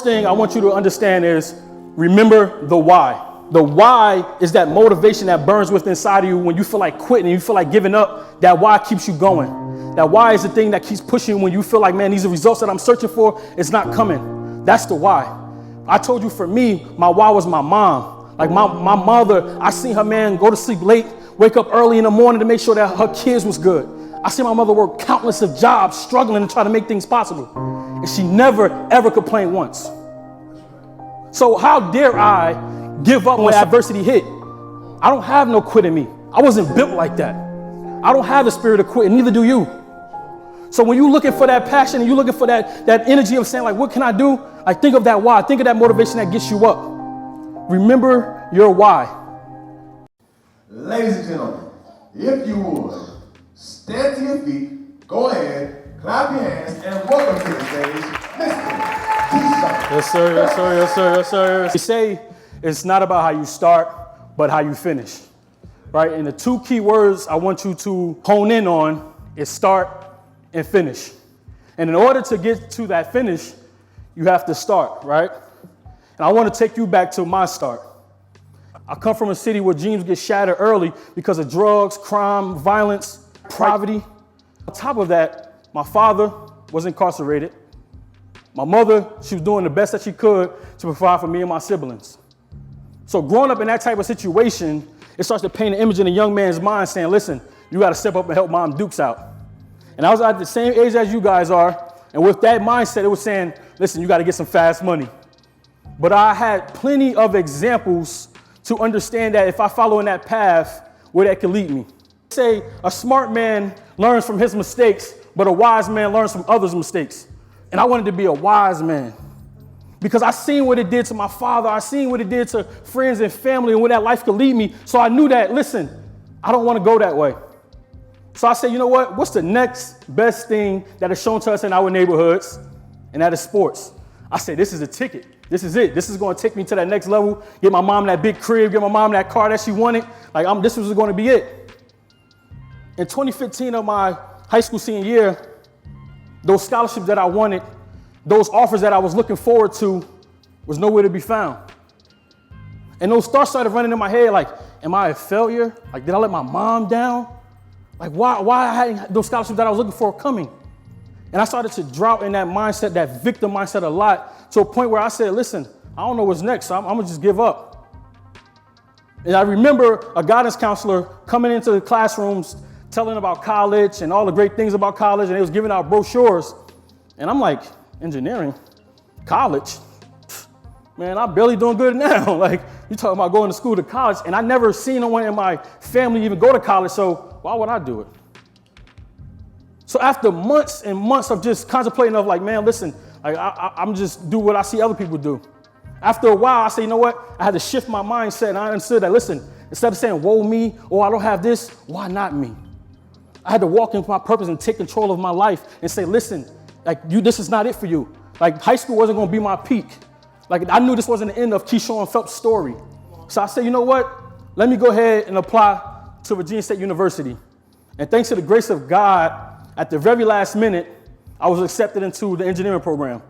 first thing I want you to understand is remember the why. The why is that motivation that burns within inside of you when you feel like quitting, you feel like giving up. That why keeps you going. That why is the thing that keeps pushing you when you feel like, man, these are results that I'm searching for. It's not coming. That's the why. I told you for me, my why was my mom. Like my mother, I seen her, man, go to sleep late, wake up early in the morning to make sure that her kids was good. I seen my mother work countless of jobs, struggling to try to make things possible. And she never, ever complained once. So how dare I give up when adversity hit? I don't have no quit in me. I wasn't built like that. I don't have the spirit of quit, and neither do you. So when you're looking for that passion and you're looking for that energy of saying, like, what can I do? Like, think of that why. Think of that motivation that gets you up. Remember your why. Ladies and gentlemen, if you would, stand to your feet, go ahead, clap your hands, and welcome to the stage, Mr. Keyshawn. Yes, sir, yes, sir, yes, sir, yes, sir. They say it's not about how you start, but how you finish, right? And the two key words I want you to hone in on is start and finish. And in order to get to that finish, you have to start, right? And I want to take you back to my start. I come from a city where dreams get shattered early because of drugs, crime, violence, poverty. On top of that, my father was incarcerated. My mother, she was doing the best that she could to provide for me and my siblings. So growing up in that type of situation, it starts to paint an image in a young man's mind saying, listen, you got to step up and help Mom Dukes out. And I was at the same age as you guys are. And with that mindset, it was saying, listen, you got to get some fast money. But I had plenty of examples to understand that if I follow in that path, where that could lead me. Say a smart man learns from his mistakes, but a wise man learns from others' mistakes. And I wanted to be a wise man because I seen what it did to my father. I seen what it did to friends and family and where that life could lead me. So I knew that, listen, I don't want to go that way. So I said, you know what? What's the next best thing that is shown to us in our neighborhoods? And that is sports. I said, this is a ticket. This is it. This is going to take me to that next level. Get my mom that big crib, get my mom that car that she wanted. Like, this was going to be it. In 2015 of my high school senior year, those scholarships that I wanted, those offers that I was looking forward to was nowhere to be found. And those thoughts started running in my head like, am I a failure? Like, did I let my mom down? Like, why I hadn't those scholarships that I was looking for coming? And I started to drop in that mindset, that victim mindset a lot, to a point where I said, listen, I don't know what's next, so I'm going to just give up. And I remember a guidance counselor coming into the classrooms, telling about college and all the great things about college, and they was giving out brochures. And I'm like, engineering? College? Man, I'm barely doing good now. Like, you talking about going to school to college, and I never seen no one in my family even go to college, so why would I do it? So after months and months of just contemplating of like, man, listen, like I'm just do what I see other people do. After a while, I say, you know what? I had to shift my mindset, and I understood that, listen, instead of saying, woe me, or I don't have this, why not me? I had to walk into my purpose and take control of my life and say, listen, like this is not it for you. Like high school wasn't going to be my peak. Like I knew this wasn't the end of Keyshawn Phelps' story. So I said, you know what? Let me go ahead and apply to Virginia State University. And thanks to the grace of God, at the very last minute, I was accepted into the engineering program.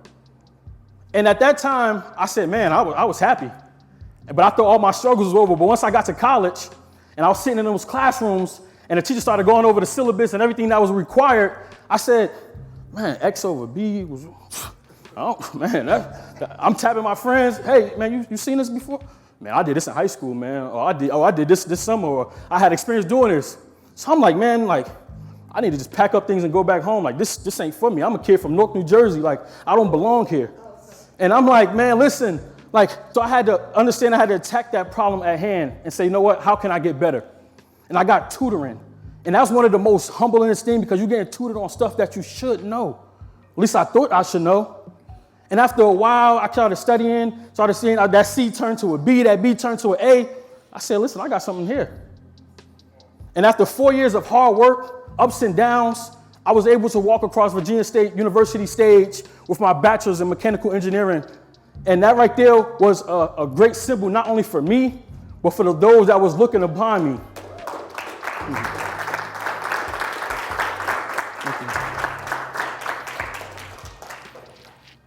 And at that time, I said, man, I was happy. But I thought all my struggles were over. But once I got to college and I was sitting in those classrooms and the teacher started going over the syllabus and everything that was required, I said, man, X over B was, oh, man, I'm tapping my friends. Hey, man, you seen this before? Man, I did this in high school, man. Or I did this summer, or I had experience doing this. So I'm like, man, like, I need to just pack up things and go back home. Like, this ain't for me. I'm a kid from Newark, New Jersey. Like, I don't belong here. And I'm like, man, listen, like, so I had to understand I had to attack that problem at hand and say, you know what, how can I get better? And I got tutoring. And that's one of the most humbling things because you're getting tutored on stuff that you should know. At least I thought I should know. And after a while, I started studying, started seeing that C turned to a B, that B turned to an A. I said, listen, I got something here. And after 4 years of hard work, ups and downs, I was able to walk across Virginia State University stage with my bachelor's in mechanical engineering. And that right there was a great symbol, not only for me, but for those that was looking upon me.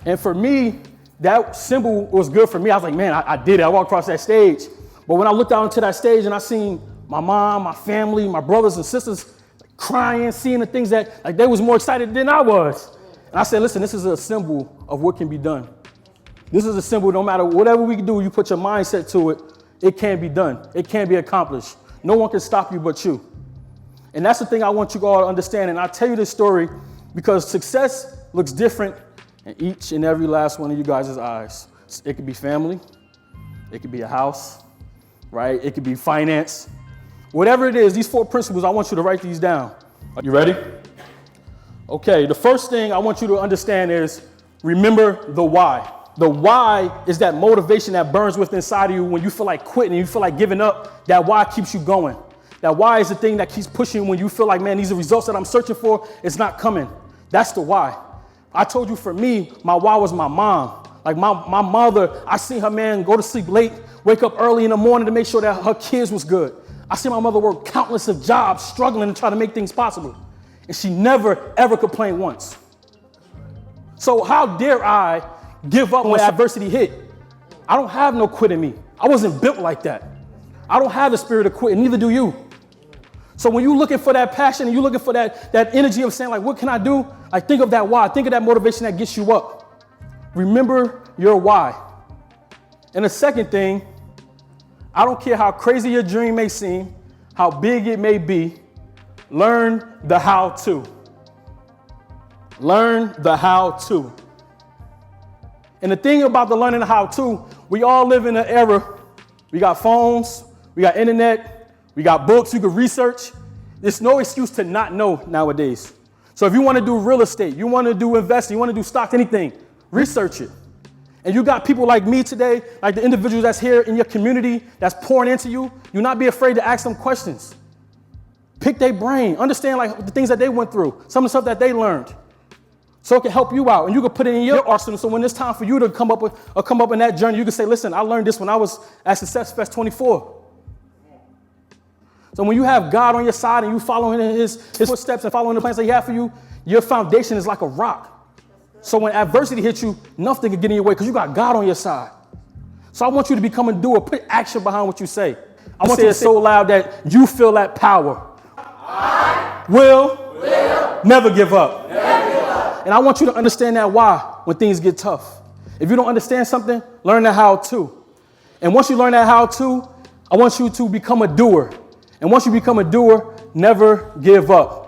And for me, that symbol was good for me. I was like, man, I did it. I walked across that stage. But when I looked out into that stage and I seen my mom, my family, my brothers and sisters crying, seeing the things that like they was more excited than I was. And I said, listen, this is a symbol of what can be done. This is a symbol, no matter whatever we do, you put your mindset to it, it can be done. It can be accomplished. No one can stop you but you. And that's the thing I want you all to understand. And I'll tell you this story because success looks different in each and every last one of you guys' eyes. It could be family. It could be a house, right? It could be finance. Whatever it is, these 4 principles, I want you to write these down. Are you ready? Okay, the first thing I want you to understand is remember the why. The why is that motivation that burns within inside of you when you feel like quitting, you feel like giving up. That why keeps you going. That why is the thing that keeps pushing you when you feel like, man, these are results that I'm searching for. It's not coming. That's the why. I told you for me, my why was my mom. Like my mother, I seen her, man, go to sleep late, wake up early in the morning to make sure that her kids was good. I seen my mother work countless of jobs, struggling to try to make things possible. And she never, ever complained once. So how dare I give up when adversity hit? I don't have no quit in me. I wasn't built like that. I don't have the spirit of quit, and neither do you. So when you're looking for that passion and you're looking for that energy of saying, like, what can I do? Like, think of that why. Think of that motivation that gets you up. Remember your why. And the second thing, I don't care how crazy your dream may seem, how big it may be, learn the how to. Learn the how to. And the thing about the learning the how to, we all live in an era. We got phones, we got internet, we got books you can research. There's no excuse to not know nowadays. So if you want to do real estate, you want to do investing, you want to do stocks, anything, research it. And you got people like me today, like the individuals that's here in your community that's pouring into you, you not be afraid to ask them questions. Pick their brain, understand like the things that they went through, some of the stuff that they learned. So it can help you out and you can put it in your arsenal. So when it's time for you to come up in that journey, you can say, listen, I learned this when I was at Success Fest 24. So when you have God on your side and you following his footsteps and following the plans that he has for you, your foundation is like a rock. So when adversity hits you, nothing can get in your way because you got God on your side. So I want you to become a doer. Put action behind what you say. I want you to say it so loud that you feel that power. I will never give up. And I want you to understand that why when things get tough. If you don't understand something, learn the how to. And once you learn that how to, I want you to become a doer. And once you become a doer, never give up.